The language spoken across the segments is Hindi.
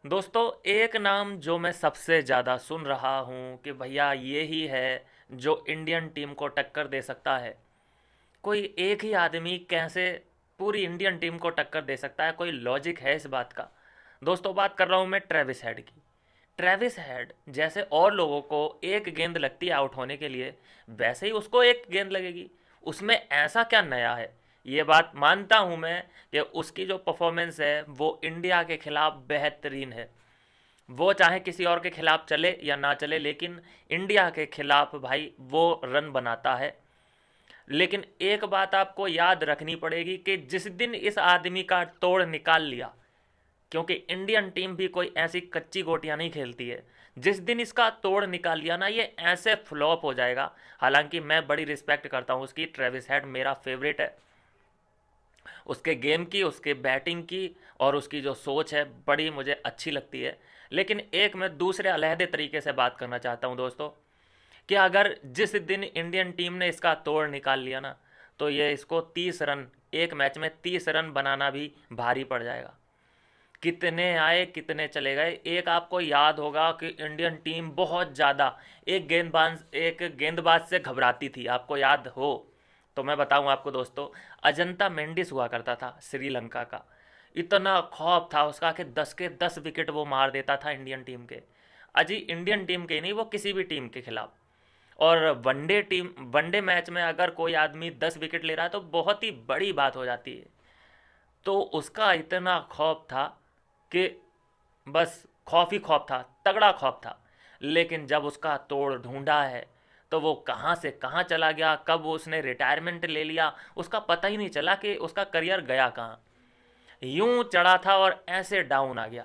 दोस्तों, एक नाम जो मैं सबसे ज़्यादा सुन रहा हूँ कि भैया ये ही है जो इंडियन टीम को टक्कर दे सकता है। कोई एक ही आदमी कैसे पूरी इंडियन टीम को टक्कर दे सकता है? कोई लॉजिक है इस बात का? दोस्तों, बात कर रहा हूँ मैं ट्रेविस हेड की। ट्रेविस हेड जैसे और लोगों को एक गेंद लगती है आउट होने के लिए, वैसे ही उसको एक गेंद लगेगी। उसमें ऐसा क्या नया है? ये बात मानता हूँ मैं कि उसकी जो परफॉर्मेंस है वो इंडिया के खिलाफ बेहतरीन है। वो चाहे किसी और के खिलाफ चले या ना चले, लेकिन इंडिया के खिलाफ भाई वो रन बनाता है। लेकिन एक बात आपको याद रखनी पड़ेगी कि जिस दिन इस आदमी का तोड़ निकाल लिया, क्योंकि इंडियन टीम भी कोई ऐसी कच्ची गोटियां नहीं खेलती है, जिस दिन इसका तोड़ निकाल लिया ना, ये ऐसे फ्लॉप हो जाएगा। हालांकि मैं बड़ी रिस्पेक्ट करता हूँ उसकी, ट्रेविस हेड मेरा फेवरेट है। उसके गेम की, उसके बैटिंग की और उसकी जो सोच है बड़ी मुझे अच्छी लगती है। लेकिन एक मैं दूसरे अलहदे तरीके से बात करना चाहता हूँ दोस्तों, कि अगर जिस दिन इंडियन टीम ने इसका तोड़ निकाल लिया ना, तो ये इसको 30 रन, एक मैच में 30 रन बनाना भी भारी पड़ जाएगा। कितने आए कितने चले गए। एक आपको याद होगा कि इंडियन टीम बहुत ज़्यादा एक गेंदबाज से घबराती थी, आपको याद हो तो मैं बताऊं आपको दोस्तों। अजंता मेंडिस हुआ करता था श्रीलंका का। इतना खौफ था उसका कि 10 के 10 विकेट वो मार देता था इंडियन टीम के। अजी इंडियन टीम के नहीं, वो किसी भी टीम के खिलाफ। और वनडे मैच में अगर कोई आदमी 10 विकेट ले रहा है तो बहुत ही बड़ी बात हो जाती है। तो उसका इतना खौफ था कि बस खौफ ही खौफ था, तगड़ा खौफ था। लेकिन जब उसका तोड़ ढूंढा है तो वो कहाँ से कहाँ चला गया, कब उसने रिटायरमेंट ले लिया, उसका पता ही नहीं चला कि उसका करियर गया कहाँ। यूं चढ़ा था और ऐसे डाउन आ गया।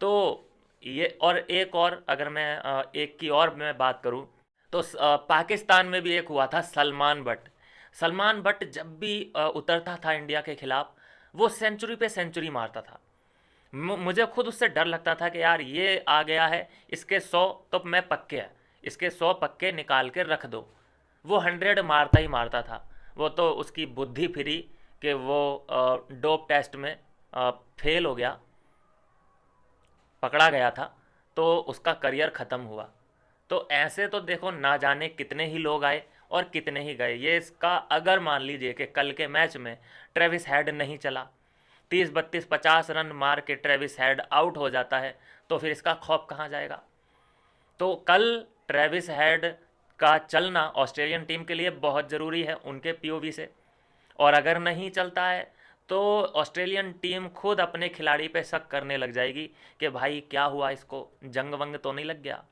तो ये, और एक और अगर मैं एक की और मैं बात करूं, तो पाकिस्तान में भी एक हुआ था, सलमान बट। सलमान बट जब भी उतरता था इंडिया के खिलाफ, वो सेंचुरी पे सेंचुरी मारता था। मुझे खुद उससे डर लगता था कि यार ये आ गया है, इसके 100 तो मैं पक्के हैं, इसके 100 पक्के निकाल के रख दो। वो 100 मारता ही मारता था। वो तो उसकी बुद्धि फिरी कि वो डोप टेस्ट में फेल हो गया, पकड़ा गया था, तो उसका करियर ख़त्म हुआ। तो ऐसे तो देखो ना जाने कितने ही लोग आए और कितने ही गए। ये इसका अगर मान लीजिए कि कल के मैच में ट्रेविस हेड नहीं चला, 30 32 50 रन मार के ट्रेविस हेड आउट हो जाता है, तो फिर इसका खौफ कहाँ जाएगा? तो कल ट्रेविस हेड का चलना ऑस्ट्रेलियन टीम के लिए बहुत ज़रूरी है उनके पीओवी से। और अगर नहीं चलता है तो ऑस्ट्रेलियन टीम खुद अपने खिलाड़ी पे शक करने लग जाएगी कि भाई क्या हुआ, इसको जंग वंग तो नहीं लग गया।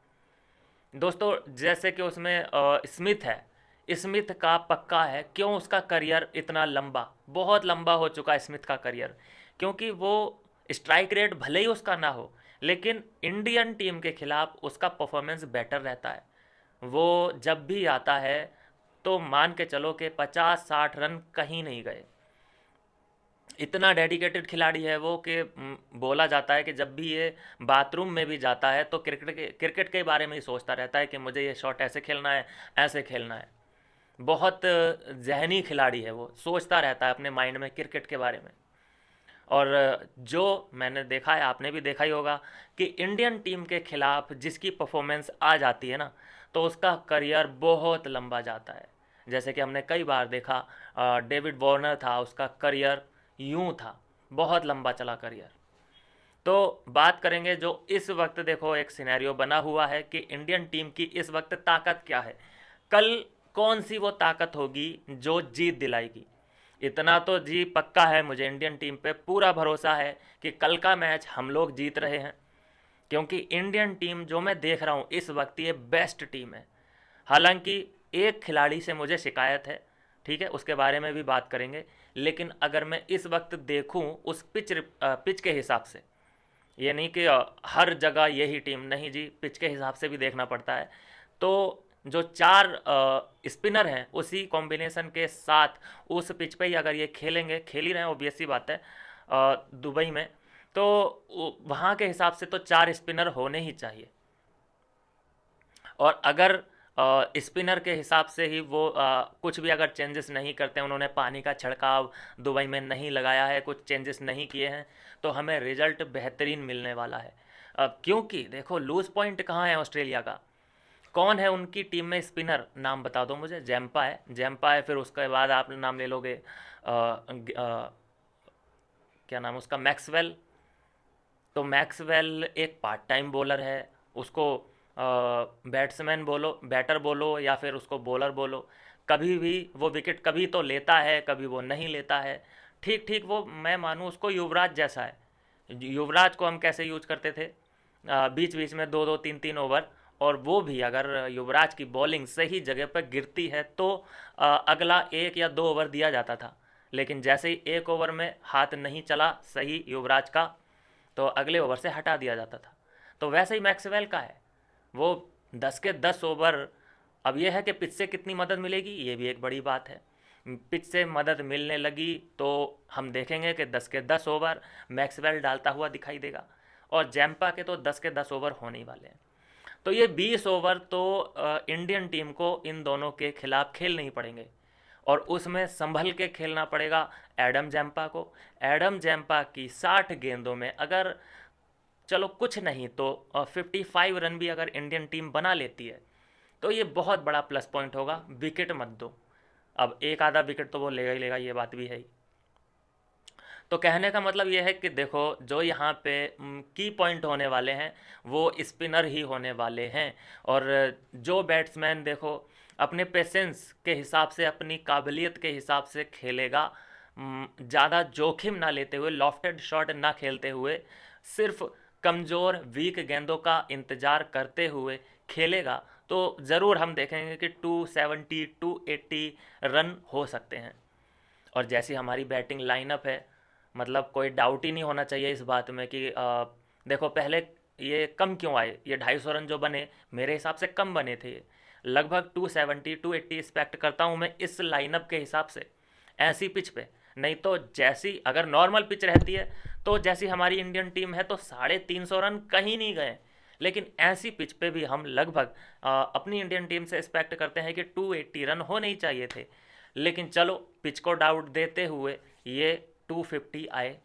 दोस्तों, जैसे कि उसमें स्मिथ है, स्मिथ का पक्का है। क्यों उसका करियर इतना लंबा, बहुत लंबा हो चुका है स्मिथ का करियर? क्योंकि वो स्ट्राइक रेट भले ही उसका ना हो, लेकिन इंडियन टीम के खिलाफ उसका परफॉर्मेंस बेटर रहता है। वो जब भी आता है तो मान के चलो कि 50 60 रन कहीं नहीं गए। इतना डेडिकेटेड खिलाड़ी है वो कि बोला जाता है कि जब भी ये बाथरूम में भी जाता है तो क्रिकेट के बारे में ही सोचता रहता है कि मुझे ये शॉट ऐसे खेलना है, ऐसे खेलना है। बहुत जहनी खिलाड़ी है वो, सोचता रहता है अपने माइंड में क्रिकेट के बारे में। और जो मैंने देखा है, आपने भी देखा ही होगा कि इंडियन टीम के खिलाफ जिसकी परफॉर्मेंस आ जाती है ना, तो उसका करियर बहुत लंबा जाता है। जैसे कि हमने कई बार देखा, डेविड वार्नर था, उसका करियर यूं था, बहुत लंबा चला करियर। तो बात करेंगे जो इस वक्त, देखो एक सिनेरियो बना हुआ है कि इंडियन टीम की इस वक्त ताकत क्या है। कल कौन सी वो ताकत होगी जो जीत दिलाएगी? इतना तो जी पक्का है, मुझे इंडियन टीम पे पूरा भरोसा है कि कल का मैच हम लोग जीत रहे हैं। क्योंकि इंडियन टीम जो मैं देख रहा हूँ इस वक्त, ये बेस्ट टीम है। हालांकि एक खिलाड़ी से मुझे शिकायत है, ठीक है, उसके बारे में भी बात करेंगे। लेकिन अगर मैं इस वक्त देखूं उस पिच के हिसाब से, ये नहीं कि हर जगह यही टीम, नहीं जी, पिच के हिसाब से भी देखना पड़ता है। तो जो चार स्पिनर हैं उसी कॉम्बिनेशन के साथ उस पिच पे ही अगर ये खेलेंगे, खेल ही रहे हैं ऑब्वियस सी बात है दुबई में, तो वहाँ के हिसाब से तो 4 स्पिनर होने ही चाहिए। और अगर स्पिनर के हिसाब से ही वो कुछ भी अगर चेंजेस नहीं करते हैं, उन्होंने पानी का छिड़काव दुबई में नहीं लगाया है, कुछ चेंजेस नहीं किए हैं, तो हमें रिजल्ट बेहतरीन मिलने वाला है। क्योंकि देखो लूज पॉइंट कहाँ है ऑस्ट्रेलिया का, कौन है उनकी टीम में स्पिनर, नाम बता दो मुझे। जैम्पा है, फिर उसके बाद आप नाम ले लोगे क्या नाम उसका, मैक्सवेल। तो मैक्सवेल एक पार्ट टाइम बॉलर है, उसको बैट्समैन बोलो, बैटर बोलो, या फिर उसको बॉलर बोलो, कभी भी वो विकेट कभी तो लेता है, कभी वो नहीं लेता है। ठीक ठीक, वो मैं मानूँ उसको युवराज जैसा है। युवराज को हम कैसे यूज करते थे, बीच बीच में दो दो तीन तीन ओवर, और वो भी अगर युवराज की बॉलिंग सही जगह पर गिरती है तो अगला एक या दो ओवर दिया जाता था। लेकिन जैसे ही एक ओवर में हाथ नहीं चला सही युवराज का, तो अगले ओवर से हटा दिया जाता था। तो वैसे ही मैक्सवेल का है, वो 10 के 10 ओवर। अब यह है कि पिच से कितनी मदद मिलेगी, ये भी एक बड़ी बात है। पिच से मदद मिलने लगी तो हम देखेंगे कि 10 के 10 ओवर मैक्सवेल डालता हुआ दिखाई देगा, और जैम्पा के तो 10 के 10 ओवर होने ही वाले हैं। तो ये 20 ओवर तो इंडियन टीम को इन दोनों के खिलाफ खेलने ही पड़ेंगे, और उसमें संभल के खेलना पड़ेगा एडम जैम्पा को। एडम जैम्पा की 60 गेंदों में अगर चलो कुछ नहीं तो 55 रन भी अगर इंडियन टीम बना लेती है तो ये बहुत बड़ा प्लस पॉइंट होगा। विकेट मत दो, अब एक आधा विकेट तो वो लेगा ही लेगा, ये बात भी है ही। तो कहने का मतलब ये है कि देखो जो यहाँ पे की पॉइंट होने वाले हैं वो स्पिनर ही होने वाले हैं, और जो बैट्समैन देखो अपने पेशेंस के हिसाब से, अपनी काबिलियत के हिसाब से खेलेगा, ज़्यादा जोखिम ना लेते हुए, लॉफ्टेड शॉट ना खेलते हुए, सिर्फ कमज़ोर वीक गेंदों का इंतज़ार करते हुए खेलेगा, तो ज़रूर हम देखेंगे कि 270 280 रन हो सकते हैं। और जैसी हमारी बैटिंग लाइनअप है, मतलब कोई डाउट ही नहीं होना चाहिए इस बात में कि देखो पहले ये कम क्यों आए, ये 250 रन जो बने मेरे हिसाब से कम बने थे। ये लगभग 270 280 एक्सपेक्ट करता हूँ मैं इस लाइनअप के हिसाब से, ऐसी पिच पे। नहीं तो जैसी अगर नॉर्मल पिच रहती है तो जैसी हमारी इंडियन टीम है तो 350 रन कहीं नहीं गए। लेकिन ऐसी पिच पे भी हम लगभग अपनी इंडियन टीम से एक्सपेक्ट करते हैं कि 280 रन होने ही चाहिए थे। लेकिन चलो पिच को डाउट देते हुए ये 250 आए।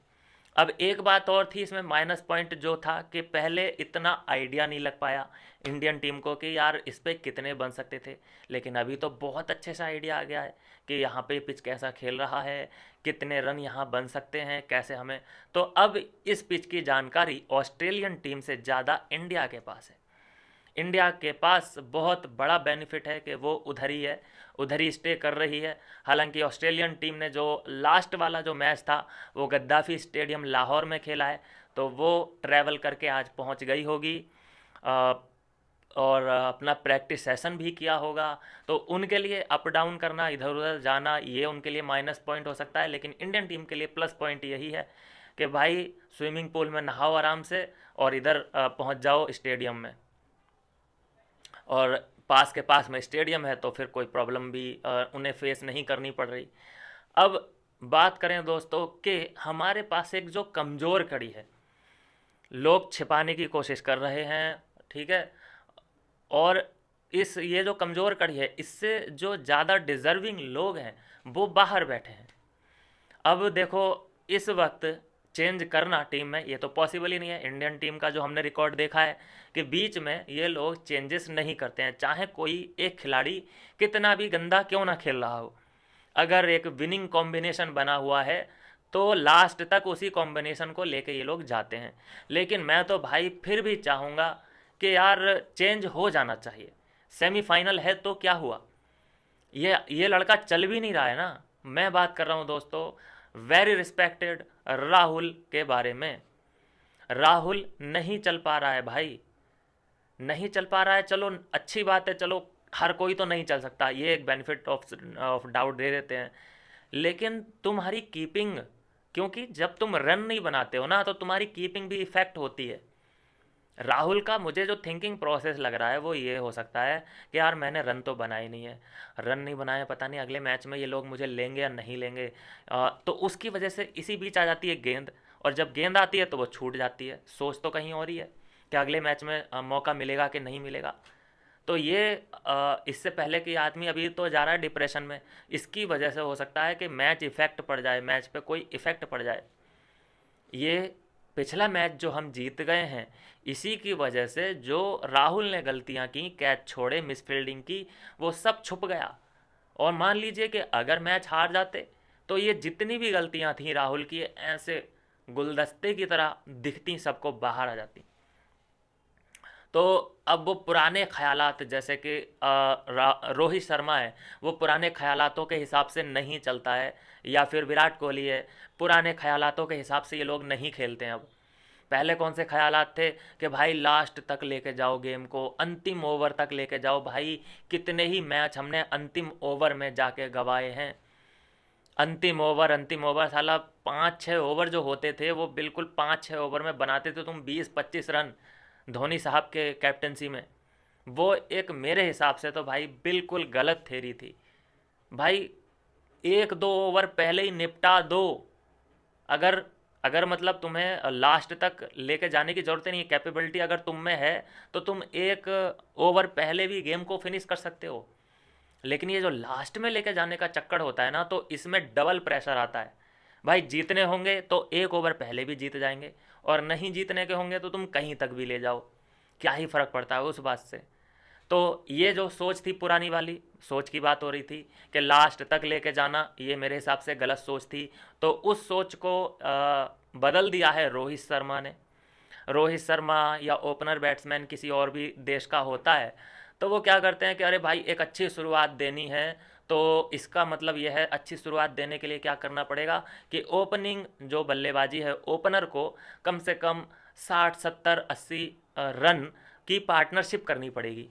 अब एक बात और थी इसमें माइनस पॉइंट जो था कि पहले इतना आइडिया नहीं लग पाया इंडियन टीम को कि यार इस पे कितने बन सकते थे। लेकिन अभी तो बहुत अच्छे से आइडिया आ गया है कि यहाँ पे पिच कैसा खेल रहा है, कितने रन यहाँ बन सकते हैं, कैसे हमें। तो अब इस पिच की जानकारी ऑस्ट्रेलियन टीम से ज़्यादा इंडिया के पास है। इंडिया के पास बहुत बड़ा बेनिफिट है कि वो उधर ही है, उधर ही स्टे कर रही है। हालांकि ऑस्ट्रेलियन टीम ने जो लास्ट वाला जो मैच था वो गद्दाफ़ी स्टेडियम लाहौर में खेला है, तो वो ट्रैवल करके आज पहुंच गई होगी और अपना प्रैक्टिस सेशन भी किया होगा। तो उनके लिए अप डाउन करना, इधर उधर जाना, ये उनके लिए माइनस पॉइंट हो सकता है। लेकिन इंडियन टीम के लिए प्लस पॉइंट यही है कि भाई स्विमिंग पूल में नहाओ आराम से और इधर पहुंच जाओ स्टेडियम में, और पास के पास में स्टेडियम है तो फिर कोई प्रॉब्लम भी उन्हें फेस नहीं करनी पड़ रही। अब बात करें दोस्तों कि हमारे पास एक जो कमज़ोर कड़ी है, लोग छिपाने की कोशिश कर रहे हैं, ठीक है, और इस ये जो कमज़ोर कड़ी है इससे जो ज़्यादा डिज़र्विंग लोग हैं वो बाहर बैठे हैं। अब देखो इस वक्त चेंज करना टीम में ये तो पॉसिबल ही नहीं है। इंडियन टीम का जो हमने रिकॉर्ड देखा है कि बीच में ये लोग चेंजेस नहीं करते हैं, चाहे कोई एक खिलाड़ी कितना भी गंदा क्यों ना खेल रहा हो। अगर एक विनिंग कॉम्बिनेशन बना हुआ है तो लास्ट तक उसी कॉम्बिनेशन को लेके ये लोग जाते हैं। लेकिन मैं तो भाई फिर भी चाहूँगा कि यार चेंज हो जाना चाहिए। सेमीफाइनल है तो क्या हुआ, ये लड़का चल भी नहीं रहा है ना। मैं बात कर रहा हूँ दोस्तों वेरी रिस्पेक्टेड राहुल के बारे में। राहुल नहीं चल पा रहा है भाई, नहीं चल पा रहा है। चलो अच्छी बात है, चलो हर कोई तो नहीं चल सकता, ये एक बेनिफिट ऑफ डाउट दे देते हैं। लेकिन तुम्हारी कीपिंग, क्योंकि जब तुम रन नहीं बनाते हो ना तो तुम्हारी कीपिंग भी इफेक्ट होती है। राहुल का मुझे जो थिंकिंग प्रोसेस लग रहा है वो ये हो सकता है कि यार मैंने रन तो बनाए नहीं है, रन नहीं बनाए, पता नहीं अगले मैच में ये लोग मुझे लेंगे या नहीं लेंगे। तो उसकी वजह से इसी बीच आ जाती है गेंद, और जब गेंद आती है तो वो छूट जाती है। सोच तो कहीं और ही है कि अगले मैच में मौका मिलेगा कि नहीं मिलेगा। तो ये इससे पहले कि आदमी अभी तो जा रहा है डिप्रेशन में, इसकी वजह से हो सकता है कि मैच इफेक्ट पड़ जाए, मैच पे कोई इफेक्ट पड़ जाए। ये पिछला मैच जो हम जीत गए हैं, इसी की वजह से जो राहुल ने गलतियां की, कैच छोड़े, मिसफील्डिंग की, वो सब छुप गया। और मान लीजिए कि अगर मैच हार जाते तो ये जितनी भी गलतियां थी राहुल की, ऐसे गुलदस्ते की तरह दिखती, सबको बाहर आ जाती। तो अब वो पुराने ख्यालात, जैसे कि रोहित शर्मा है, वो पुराने ख्यालातों के हिसाब से नहीं चलता है, या फिर विराट कोहली है, पुराने ख्यालातों के हिसाब से ये लोग नहीं खेलते हैं अब। पहले कौन से ख्यालात थे कि भाई लास्ट तक लेके जाओ गेम को, अंतिम ओवर तक लेके जाओ। भाई कितने ही मैच हमने अंतिम ओवर में जाके गंवाए हैं। अंतिम ओवर साला 5-6 ओवर जो होते थे, वो बिल्कुल 5-6 ओवर में बनाते थे तुम 20-25 रन धोनी साहब के कैप्टनसी में। वो एक मेरे हिसाब से तो भाई बिल्कुल गलत थेरी थी। भाई 1-2 ओवर पहले ही निपटा दो। अगर अगर मतलब तुम्हें लास्ट तक लेके जाने की ज़रूरत नहीं है, कैपेबिलिटी अगर तुम में है, तो तुम 1 ओवर पहले भी गेम को फिनिश कर सकते हो। लेकिन ये जो लास्ट में लेके जाने का चक्कर होता है ना, तो इसमें डबल प्रेशर आता है। भाई जीतने होंगे तो 1 ओवर पहले भी जीत जाएंगे, और नहीं जीतने के होंगे तो तुम कहीं तक भी ले जाओ, क्या ही फ़र्क पड़ता है उस बात से। तो ये जो सोच थी, पुरानी वाली सोच की बात हो रही थी कि लास्ट तक लेके जाना, ये मेरे हिसाब से गलत सोच थी। तो उस सोच को बदल दिया है रोहित शर्मा ने। रोहित शर्मा या ओपनर बैट्समैन किसी और भी देश का होता है, तो वो क्या करते हैं कि अरे भाई एक अच्छी शुरुआत देनी है, तो इसका मतलब यह है अच्छी शुरुआत देने के लिए क्या करना पड़ेगा कि ओपनिंग जो बल्लेबाजी है, ओपनर को कम से कम 60-70-80 रन की पार्टनरशिप करनी पड़ेगी।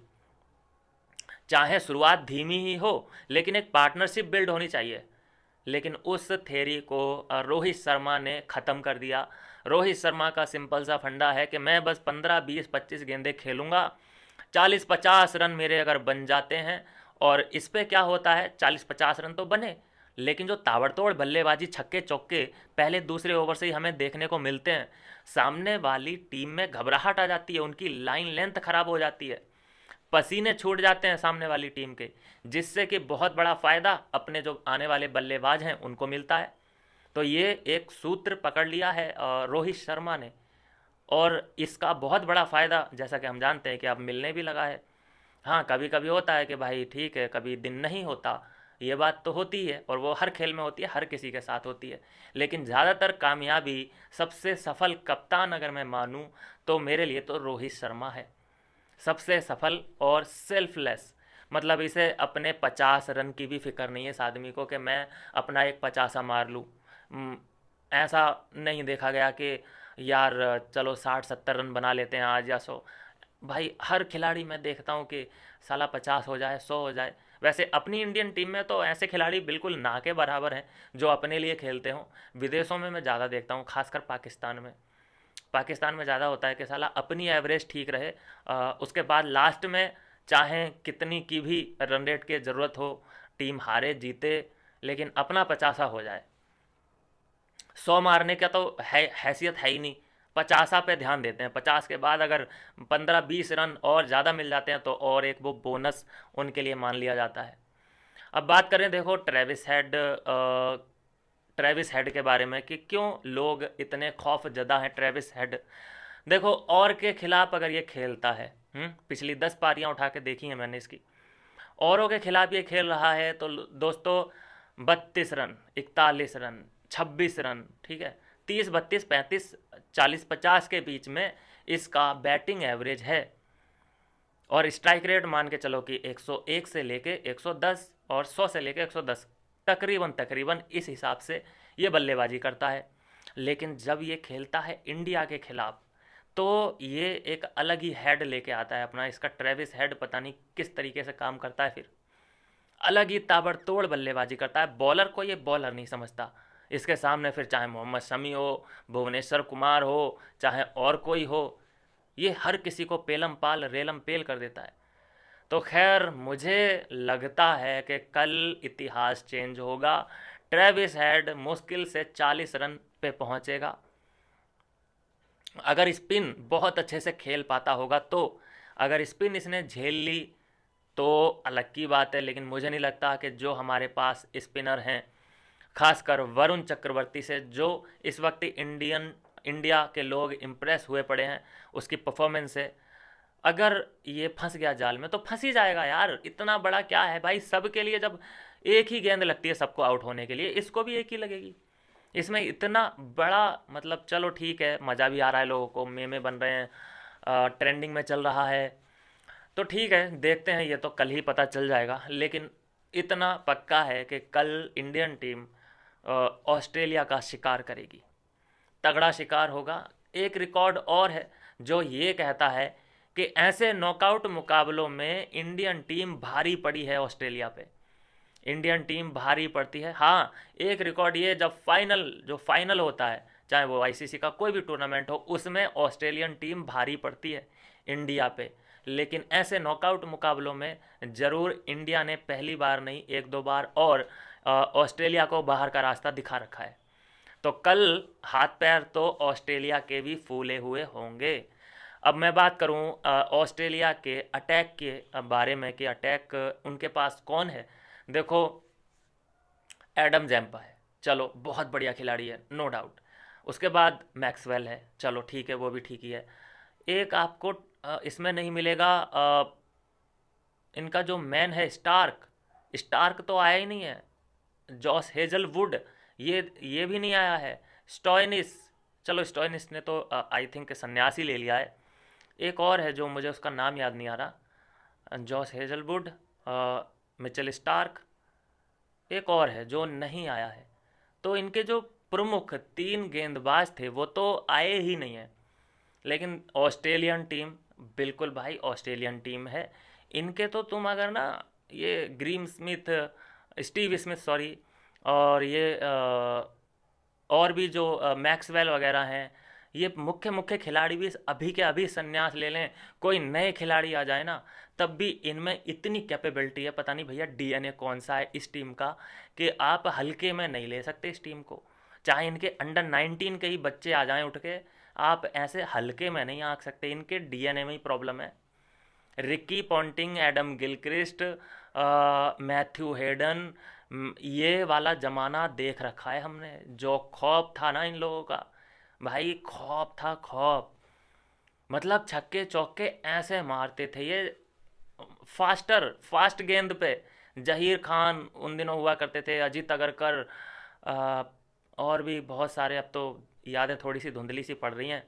चाहे शुरुआत धीमी ही हो, लेकिन एक पार्टनरशिप बिल्ड होनी चाहिए। लेकिन उस थेरी को रोहित शर्मा ने ख़त्म कर दिया। रोहित शर्मा का सिंपल सा फंडा है कि मैं बस 15-20-25 गेंदें खेलूँगा, 40-50 रन मेरे अगर बन जाते हैं, और इस पे क्या होता है, 40-50 रन तो बने, लेकिन जो ताबड़तोड़ बल्लेबाजी, छक्के चौके पहले दूसरे ओवर से ही हमें देखने को मिलते हैं, सामने वाली टीम में घबराहट आ जाती है, उनकी लाइन लेंथ ख़राब हो जाती है, पसीने छूट जाते हैं सामने वाली टीम के, जिससे कि बहुत बड़ा फ़ायदा अपने जो आने वाले बल्लेबाज हैं उनको मिलता है। तो ये एक सूत्र पकड़ लिया है रोहित शर्मा ने, और इसका बहुत बड़ा फ़ायदा जैसा कि हम जानते हैं कि अब मिलने भी लगा है। हाँ, कभी कभी होता है कि भाई ठीक है, कभी दिन नहीं होता, ये बात तो होती है, और वो हर खेल में होती है, हर किसी के साथ होती है। लेकिन ज़्यादातर कामयाबी, सबसे सफल कप्तान अगर मैं मानूं, तो मेरे लिए तो रोहित शर्मा है सबसे सफल और सेल्फलेस। मतलब इसे अपने 50 रन की भी फिक्र नहीं है इस आदमी को कि मैं अपना एक 50 मार लूँ। ऐसा नहीं देखा गया कि यार चलो 60-70 रन बना लेते हैं आज या 100। भाई हर खिलाड़ी मैं देखता हूँ कि साला 50 हो जाए, 100 हो जाए। वैसे अपनी इंडियन टीम में तो ऐसे खिलाड़ी बिल्कुल ना के बराबर हैं जो अपने लिए खेलते हों। विदेशों में मैं ज़्यादा देखता हूँ, खासकर पाकिस्तान में ज़्यादा होता है कि साला अपनी एवरेज ठीक रहे, उसके बाद लास्ट में चाहे कितनी की भी रन रेट की ज़रूरत हो, टीम हारे जीते, लेकिन अपना 50 हो जाए। 100 मारने का तो हैसियत है ही नहीं, 50 पे ध्यान देते हैं। 50 के बाद अगर 15-20 रन और ज़्यादा मिल जाते हैं तो और एक वो बोनस उनके लिए मान लिया जाता है। अब बात करें देखो ट्रेविस हेड के बारे में कि क्यों लोग इतने खौफ ज़दा हैं ट्रेविस हेड। देखो, और के खिलाफ अगर ये खेलता है, पिछली 10 पारियां उठा के देखी हैं मैंने इसकी, औरों के खिलाफ ये खेल रहा है, तो दोस्तों 32 रन, 41 रन, 26 रन, ठीक है, 30-32-35-40-50 के बीच में इसका बैटिंग एवरेज है। और स्ट्राइक रेट मान के चलो कि 101 से लेके 110 और 100 से लेके 110, तकरीबन इस हिसाब से ये बल्लेबाजी करता है। लेकिन जब ये खेलता है इंडिया के खिलाफ, तो ये एक अलग ही हेड लेके आता है अपना। इसका ट्रेविस हेड पता नहीं किस तरीके से काम करता है, फिर अलग ही ताबड़तोड़ बल्लेबाजी करता है। बॉलर को ये बॉलर नहीं समझता, इसके सामने फिर चाहे मोहम्मद शमी हो, भुवनेश्वर कुमार हो, चाहे और कोई हो, ये हर किसी को पेलम पाल रेलम पेल कर देता है। तो खैर, मुझे लगता है कि कल इतिहास चेंज होगा। ट्रेविस हेड मुश्किल से 40 रन पे पहुंचेगा। अगर स्पिन बहुत अच्छे से खेल पाता होगा तो, अगर स्पिन इसने झेल ली तो अलग की बात है, लेकिन मुझे नहीं लगता कि जो हमारे पास स्पिनर हैं, खासकर वरुण चक्रवर्ती से जो इस वक्त इंडिया के लोग इम्प्रेस हुए पड़े हैं उसकी परफॉर्मेंस से, अगर ये फंस गया जाल में तो फंस ही जाएगा यार। इतना बड़ा क्या है भाई, सबके लिए जब एक ही गेंद लगती है सबको आउट होने के लिए, इसको भी एक ही लगेगी। इसमें इतना बड़ा मतलब, चलो ठीक है, मज़ा भी आ रहा है, लोगों को मेमे बन रहे हैं, ट्रेंडिंग में चल रहा है, तो ठीक है, देखते हैं, ये तो कल ही पता चल जाएगा। लेकिन इतना पक्का है कि कल इंडियन टीम ऑस्ट्रेलिया का शिकार करेगी, तगड़ा शिकार होगा। एक रिकॉर्ड और है जो ये कहता है कि ऐसे नॉकआउट मुकाबलों में इंडियन टीम भारी पड़ी है ऑस्ट्रेलिया पे। इंडियन टीम भारी पड़ती है, हाँ। एक रिकॉर्ड ये, जब फाइनल होता है, चाहे वो आईसीसी का कोई भी टूर्नामेंट हो, उसमें ऑस्ट्रेलियन टीम भारी पड़ती है इंडिया पे। लेकिन ऐसे नॉकआउट मुकाबलों में ज़रूर इंडिया ने पहली बार नहीं, एक दो बार और ऑस्ट्रेलिया को बाहर का रास्ता दिखा रखा है। तो कल हाथ पैर तो ऑस्ट्रेलिया के भी फूले हुए होंगे। अब मैं बात करूं ऑस्ट्रेलिया के अटैक के बारे में कि अटैक उनके पास कौन है। देखो, एडम जैम्पा है, चलो बहुत बढ़िया खिलाड़ी है, नो डाउट। उसके बाद मैक्सवेल है, चलो ठीक है, वो भी ठीक ही है। एक आपको इसमें नहीं मिलेगा, इनका जो मैन है स्टार्क, स्टार्क तो आया ही नहीं है। जॉस हेजलवुड, ये भी नहीं आया है। स्टॉयनिस, चलो स्टॉयनिस ने तो आई थिंक संन्यास ही ले लिया है। एक और है जो मुझे उसका नाम याद नहीं आ रहा, जॉस हेजलवुड, मिचेल स्टार्क, एक और है जो नहीं आया है। तो इनके जो प्रमुख तीन गेंदबाज थे वो तो आए ही नहीं हैं। लेकिन ऑस्ट्रेलियन टीम, बिल्कुल भाई ऑस्ट्रेलियन टीम है। इनके तो तुम अगर ना, ये Graeme Smith, Steve Smith sorry, और ये और भी जो मैक्सवेल वगैरह हैं, ये मुख्य मुख्य खिलाड़ी भी अभी के अभी संन्यास ले लें, कोई नए खिलाड़ी आ जाए ना, तब भी इनमें इतनी कैपेबिलिटी है, पता नहीं भैया डीएनए कौन सा है इस टीम का, कि आप हल्के में नहीं ले सकते इस टीम को। चाहे इनके अंडर 19 के ही बच्चे आ जाएं उठ के, आप ऐसे हल्के में नहीं आंक सकते, इनके डीएनए में ही प्रॉब्लम है। Ricky Ponting, Adam Gilchrist, Matthew Hayden, ये वाला ज़माना देख रखा है हमने। जो खौफ था ना इन लोगों का, भाई खौफ था, खौफ। मतलब छक्के चौके ऐसे मारते थे ये, फास्ट गेंद पे। जहीर खान उन दिनों हुआ करते थे, अजीत अगरकर, अ, और भी बहुत सारे, अब तो यादें थोड़ी सी धुंधली सी पड़ रही हैं।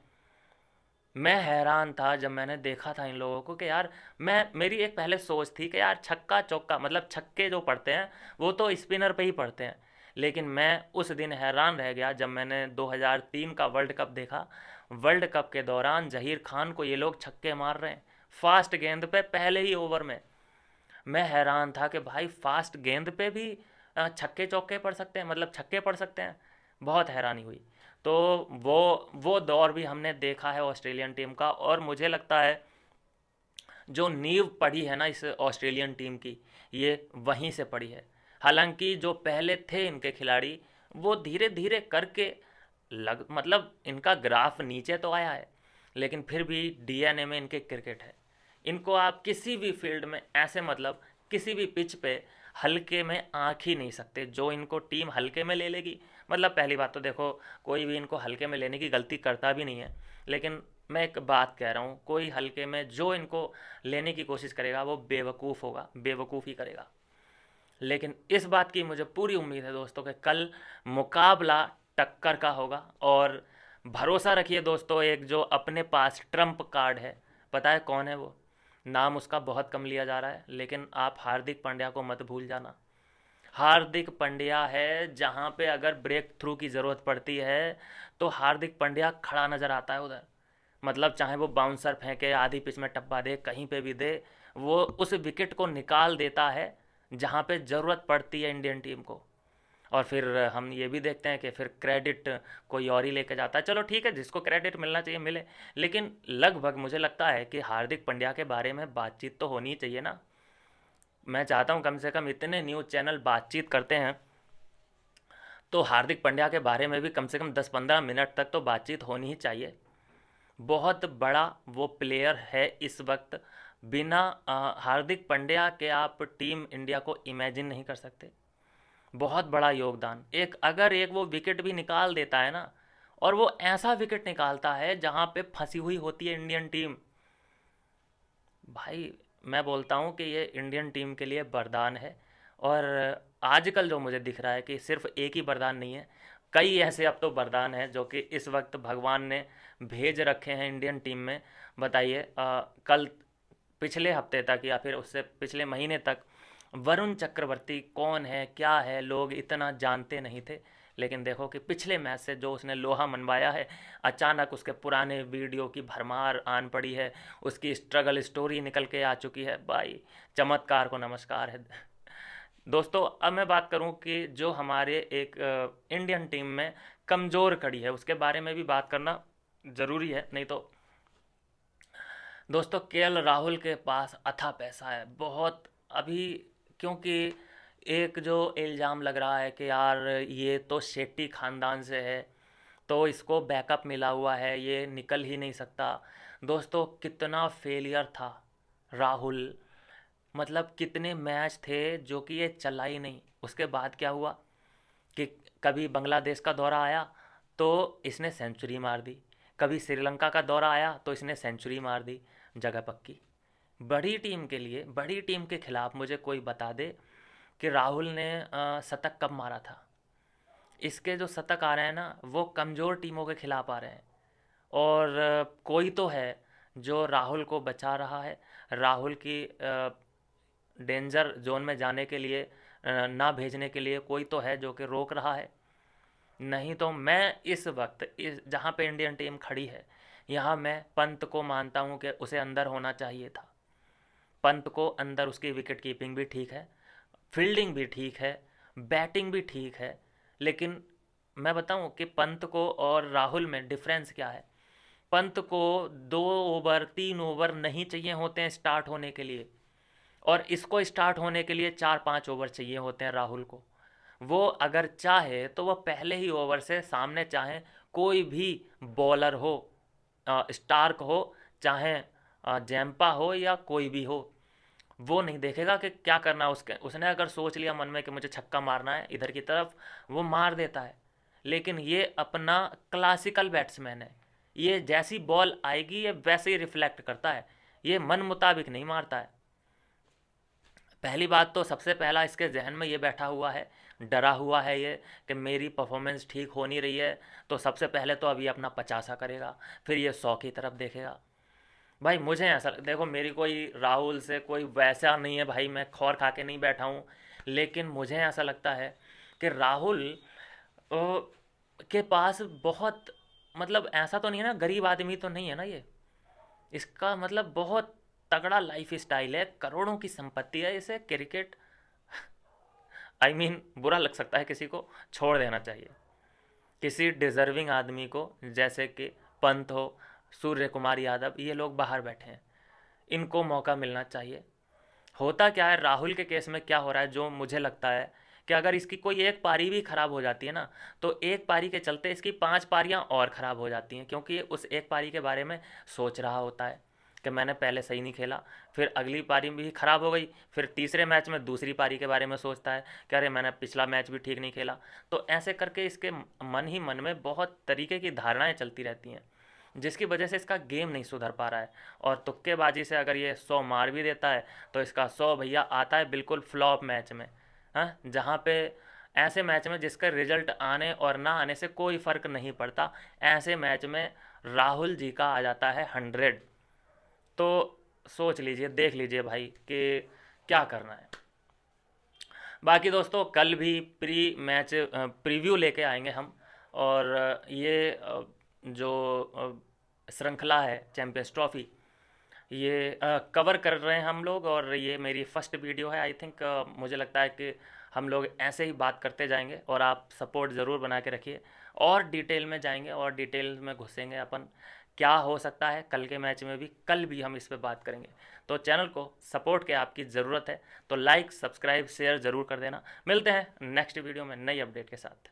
मैं हैरान था जब मैंने देखा था इन लोगों को कि यार, मेरी एक पहले सोच थी कि यार छक्का चौका मतलब छक्के जो पड़ते हैं वो तो स्पिनर पे ही पड़ते हैं। लेकिन मैं उस दिन हैरान रह गया जब मैंने 2003 का वर्ल्ड कप देखा। वर्ल्ड कप के दौरान जहीर खान को ये लोग छक्के मार रहे हैं फास्ट गेंद पे पहले ही ओवर में। मैं हैरान था कि भाई फास्ट गेंद पे भी छक्के चौके पड़ सकते हैं, मतलब छक्के पड़ सकते हैं। बहुत हैरानी हुई। तो वो दौर भी हमने देखा है ऑस्ट्रेलियन टीम का, और मुझे लगता है जो नींव पड़ी है ना इस ऑस्ट्रेलियन टीम की, ये वहीं से पड़ी है। हालांकि जो पहले थे इनके खिलाड़ी, वो धीरे धीरे करके मतलब इनका ग्राफ नीचे तो आया है, लेकिन फिर भी डीएनए में इनके क्रिकेट है। इनको आप किसी भी फील्ड में ऐसे, मतलब किसी भी पिच पे हल्के में आँख ही नहीं सकते। जो इनको टीम हल्के में ले लेगी, मतलब पहली बात तो देखो, कोई भी इनको हल्के में लेने की गलती करता भी नहीं है। लेकिन मैं एक बात कह रहा हूँ, कोई हल्के में जो इनको लेने की कोशिश करेगा वो बेवकूफ़ होगा, बेवकूफ़ी करेगा। लेकिन इस बात की मुझे पूरी उम्मीद है दोस्तों कि कल मुकाबला टक्कर का होगा। और भरोसा रखिए दोस्तों, एक जो अपने पास ट्रम्प कार्ड है, पता है कौन है वो? नाम उसका बहुत कम लिया जा रहा है, लेकिन आप हार्दिक पांड्या को मत भूल जाना। हार्दिक पांड्या है, जहाँ पे अगर ब्रेक थ्रू की ज़रूरत पड़ती है तो हार्दिक पांड्या खड़ा नज़र आता है उधर। मतलब चाहे वो बाउंसर फेंके, आधी पिच में टप्पा दे, कहीं पे भी दे, वो उस विकेट को निकाल देता है जहाँ पे ज़रूरत पड़ती है इंडियन टीम को। और फिर हम ये भी देखते हैं कि फिर क्रेडिट कोई और ही लेके जाता है। चलो ठीक है, जिसको क्रेडिट मिलना चाहिए मिले, लेकिन लगभग मुझे लगता है कि हार्दिक पांड्या के बारे में बातचीत तो होनी चाहिए ना। मैं चाहता हूँ कम से कम इतने न्यूज़ चैनल बातचीत करते हैं, तो हार्दिक पांड्या के बारे में भी कम से कम 10-15 मिनट तक तो बातचीत होनी ही चाहिए। बहुत बड़ा वो प्लेयर है इस वक्त बिना हार्दिक पांड्या के आप टीम इंडिया को इमेजिन नहीं कर सकते। बहुत बड़ा योगदान, एक अगर एक वो विकेट भी निकाल देता है ना, और वो ऐसा विकेट निकालता है जहाँ पे फंसी हुई होती है इंडियन टीम, भाई मैं बोलता हूँ कि ये इंडियन टीम के लिए वरदान है। और आजकल जो मुझे दिख रहा है कि सिर्फ एक ही वरदान नहीं है, कई ऐसे अब तो वरदान हैं जो कि इस वक्त भगवान ने भेज रखे हैं इंडियन टीम में। बताइए, कल पिछले हफ्ते तक या फिर उससे पिछले महीने तक वरुण चक्रवर्ती कौन है क्या है लोग इतना जानते नहीं थे, लेकिन देखो कि पिछले मैच से जो उसने लोहा मनवाया है, अचानक उसके पुराने वीडियो की भरमार आन पड़ी है, उसकी स्ट्रगल स्टोरी निकल के आ चुकी है। भाई चमत्कार को नमस्कार है। दोस्तों अब मैं बात करूं कि जो हमारे एक इंडियन टीम में कमज़ोर कड़ी है उसके बारे में भी बात करना ज़रूरी है, नहीं तो दोस्तों केएल राहुल के पास अथा पैसा है बहुत अभी। क्योंकि एक जो इल्ज़ाम लग रहा है कि यार ये तो शेट्टी ख़ानदान से है, तो इसको बैकअप मिला हुआ है, ये निकल ही नहीं सकता। दोस्तों कितना फेलियर था राहुल, मतलब कितने मैच थे जो कि ये चला ही नहीं। उसके बाद क्या हुआ कि कभी बांग्लादेश का दौरा आया तो इसने सेंचुरी मार दी, कभी श्रीलंका का दौरा आया तो इसने सेंचुरी मार दी, जगह पक्की। बड़ी टीम के लिए, बड़ी टीम के खिलाफ मुझे कोई बता दे कि राहुल ने शतक कब मारा था। इसके जो शतक आ रहे हैं ना वो कमज़ोर टीमों के खिलाफ आ रहे हैं। और कोई तो है जो राहुल को बचा रहा है, राहुल की डेंजर जोन में जाने के लिए, ना भेजने के लिए कोई तो है जो कि रोक रहा है। नहीं तो मैं इस वक्त इस जहाँ पे इंडियन टीम खड़ी है यहाँ मैं पंत को मानता हूँ कि उसे अंदर होना चाहिए था। पंत को अंदर, उसकी विकेट कीपिंग भी ठीक है, फील्डिंग भी ठीक है, बैटिंग भी ठीक है। लेकिन मैं बताऊं कि पंत को और राहुल में डिफरेंस क्या है। पंत को 2 ओवर 3 ओवर नहीं चाहिए होते हैं स्टार्ट होने के लिए, और इसको स्टार्ट होने के लिए 4-5 ओवर चाहिए होते हैं राहुल को। वो अगर चाहे तो वो पहले ही ओवर से सामने, चाहे कोई भी बॉलर हो, स्टार्क हो, चाहे जैम्पा हो या कोई भी हो, वो नहीं देखेगा कि क्या करना है उसके। उसने अगर सोच लिया मन में कि मुझे छक्का मारना है इधर की तरफ, वो मार देता है। लेकिन ये अपना क्लासिकल बैट्समैन है, ये जैसी बॉल आएगी ये वैसे ही रिफ्लेक्ट करता है, ये मन मुताबिक नहीं मारता है। पहली बात तो सबसे पहला इसके जहन में ये बैठा हुआ है, डरा हुआ है ये कि मेरी परफॉर्मेंस ठीक हो नहीं रही है, तो सबसे पहले तो अभी अपना 50 करेगा, फिर ये 100 की तरफ देखेगा। भाई मुझे ऐसा देखो, मेरी कोई राहुल से कोई वैसा नहीं है भाई, मैं खौर खा के नहीं बैठा हूँ, लेकिन मुझे ऐसा लगता है कि राहुल के पास बहुत, मतलब ऐसा तो नहीं है ना, गरीब आदमी तो नहीं है ना ये, इसका मतलब बहुत तगड़ा लाइफ स्टाइल है, करोड़ों की संपत्ति है, इसे क्रिकेट बुरा लग सकता है किसी को, छोड़ देना चाहिए। किसी डिज़र्विंग आदमी को, जैसे कि पंत हो, सूर्य कुमार यादव, ये लोग बाहर बैठे हैं, इनको मौका मिलना चाहिए। होता क्या है राहुल के केस में, क्या हो रहा है जो मुझे लगता है कि अगर इसकी कोई एक पारी भी ख़राब हो जाती है ना, तो एक पारी के चलते इसकी 5 पारियां और ख़राब हो जाती हैं, क्योंकि ये उस एक पारी के बारे में सोच रहा होता है कि मैंने पहले सही नहीं खेला, फिर अगली पारी भी ख़राब हो गई, फिर तीसरे मैच में दूसरी पारी के बारे में सोचता है कि अरे मैंने पिछला मैच भी ठीक नहीं खेला। तो ऐसे करके इसके मन ही मन में बहुत तरीके की धारणाएं चलती रहती हैं, जिसकी वजह से इसका गेम नहीं सुधर पा रहा है। और तुक्केबाजी से अगर ये 100 मार भी देता है तो इसका 100 भैया आता है बिल्कुल फ्लॉप मैच में, हाँ, जहाँ पे ऐसे मैच में जिसका रिजल्ट आने और ना आने से कोई फ़र्क नहीं पड़ता, ऐसे मैच में राहुल जी का आ जाता है 100। तो सोच लीजिए, देख लीजिए भाई कि क्या करना है। बाकी दोस्तों कल भी प्री मैच प्रीव्यू लेके आएंगे हम, और ये जो श्रृंखला है चैंपियंस ट्रॉफी, ये कवर कर रहे हैं हम लोग, और ये मेरी फर्स्ट वीडियो है। आई थिंक मुझे लगता है कि हम लोग ऐसे ही बात करते जाएंगे, और आप सपोर्ट ज़रूर बना के रखिए, और डिटेल में जाएंगे और डिटेल में घुसेंगे अपन, क्या हो सकता है कल के मैच में भी, कल भी हम इस पे बात करेंगे। तो चैनल को सपोर्ट के आपकी ज़रूरत है, तो लाइक सब्सक्राइब शेयर ज़रूर कर देना। मिलते हैं नेक्स्ट वीडियो में नई अपडेट के साथ।